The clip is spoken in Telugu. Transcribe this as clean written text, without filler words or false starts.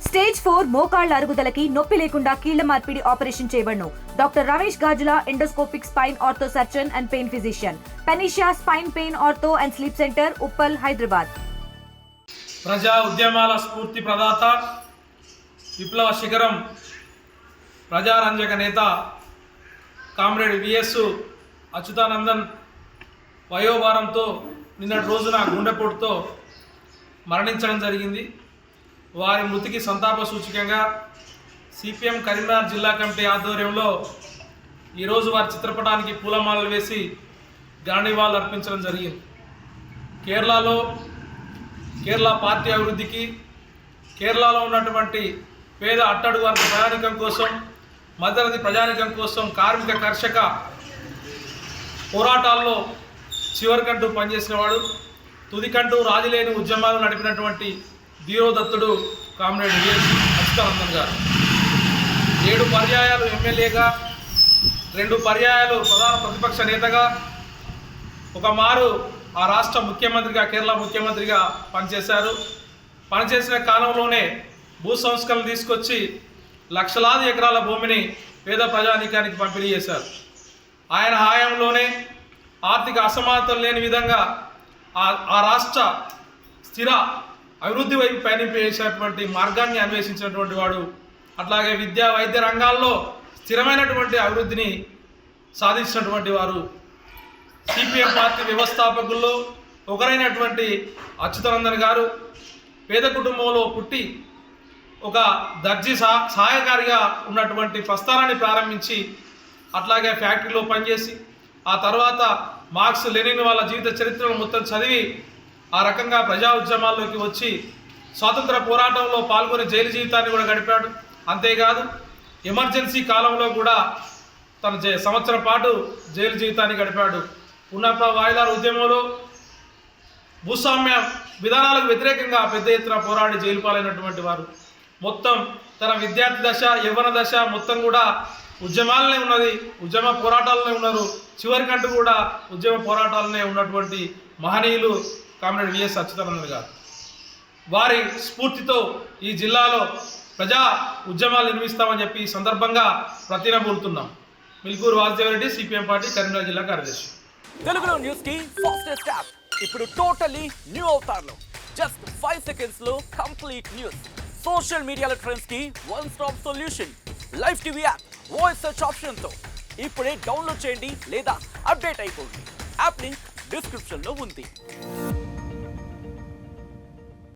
స్టేజ్ 4 మోకాళ్ల అరుగుదలకి నొప్పి లేకుండా కీళ్ల మార్పిడి ఆపరేషన్ చేయబడును. Doctor Ramesh Gajula, endoscopic spine ortho surgeon and pain physician, Panacea spine pain ortho and sleep centre, Uppal, Hyderabad. ప్రజా ఉద్యమాల స్ఫూర్తి ప్రదాత, విప్లవ శిఖరం, ప్రజారంజక నేత కామ్రేడ్ విఎస్ అచ్యుతానందన్ వయోభారంతో నిన్నటి రోజున గుండెపోటుతో మరణించడం జరిగింది. వారి మృతికి సంతాప సూచికంగా సిపిఎం కరీంనగర్ జిల్లా కమిటీ ఆధ్వర్యంలో ఈరోజు వారి చిత్రపటానికి పూలమాలలు వేసి గాంధీవాళ్ళు అర్పించడం జరిగింది. కేరళ పార్టీ అభివృద్ధికి, కేరళలో ఉన్నటువంటి పేద అట్టడుగు వర్గ ప్రజానికం కోసం, మధ్యతరగతి ప్రజానికం కోసం, కార్మిక కర్షక పోరాటాల్లో చివరికంటూ పనిచేసినవాడు, తుదికంటూ రాజులేని ఉద్యమాలు నడిపినటువంటి ధీరోదత్తుడు కామ్రేడ్ విఎస్ అచ్యుతానందన్ గారు. 7 పర్యాయాలు ఎమ్మెల్యేగా, 2 పర్యాయాలు ప్రధాన ప్రతిపక్ష నేతగా, ఒక మారు ఆ రాష్ట్ర ముఖ్యమంత్రిగా, కేరళ ముఖ్యమంత్రిగా పనిచేశారు. పనిచేసిన కాలంలోనే భూ సంస్కరణలు తీసుకొచ్చి లక్షలాది ఎకరాల భూమిని పేద ప్రజానీకానికి పంపిణీ చేశారు. ఆయన హయాంలోనే ఆర్థిక అసమానతలు లేని విధంగా ఆ రాష్ట్ర స్థిర అభివృద్ధి వైపు పయనింపేసేటువంటి మార్గాన్ని అన్వేషించినటువంటి వాడు. అట్లాగే విద్యా, వైద్య రంగాల్లో స్థిరమైనటువంటి అభివృద్ధిని సాధించినటువంటి వారు. సిపిఎం పార్టీ వ్యవస్థాపకుల్లో ఒకరైనటువంటి అచ్యుతానందన్ గారు పేద కుటుంబంలో పుట్టి ఒక దర్జీ సహాయకారిగా ఉన్నటువంటి ప్రస్థానాన్ని ప్రారంభించి, అట్లాగే ఫ్యాక్టరీలో పనిచేసి, ఆ తర్వాత మార్క్స్, లెనిన్ వాళ్ళ జీవిత చరిత్రను మొత్తం చదివి ఆ రకంగా ప్రజా ఉద్యమాల్లోకి వచ్చి స్వాతంత్ర పోరాటంలో పాల్గొని జైలు జీవితాన్ని కూడా గడిపాడు. అంతేకాదు ఎమర్జెన్సీ కాలంలో కూడా తన సంవత్సరం పాటు జైలు జీవితాన్ని గడిపాడు. ఉన్నత వాయిదాల ఉద్యమంలో భూస్వామ్య విధానాలకు వ్యతిరేకంగా పెద్ద ఎత్తున పోరాడి జైలు పాలైనటువంటి వారు. మొత్తం తన విద్యార్థి దశ, యవ్వన దశ మొత్తం కూడా ఉద్యమాలనే ఉన్నది, ఉద్యమ పోరాటాలనే ఉన్నారు. చివరికంటూ కూడా ఉద్యమ పోరాటాలనే ఉన్నటువంటి మహనీయులు కామ్రేడ్ విఎస్ అచ్యుతానందన్ గారు. వారి స్ఫూర్తితో ఈ జిల్లాలో ప్రజా ఉద్యమాలు నిర్మిస్తామని చెప్పి ఈ సందర్భంగా ప్రతినబూరుతున్నాం. మిల్కూరు వాసుదేవరెడ్డి, సిపిఎం పార్టీ, కరీంనగర్ జిల్లా కార్యదర్శి. తెలుగులో న్యూస్ కి ఫాస్టెస్ట్ యాప్ ఇప్పుడు టోటల్లీ న్యూ అవతార్లో. జస్ట్ 5 సెకండ్స్ లో కంప్లీట్ న్యూస్, సోషల్ మీడియాలో ట్రెండ్స్ కి one stop solution, live TV app, voice search option తో ఇప్పుడే డౌన్లోడ్ చేయండి లేదా అప్డేట్ అయిపోండి. యాప్ లింక్ డిస్క్రిప్షన్ లో ఉంది.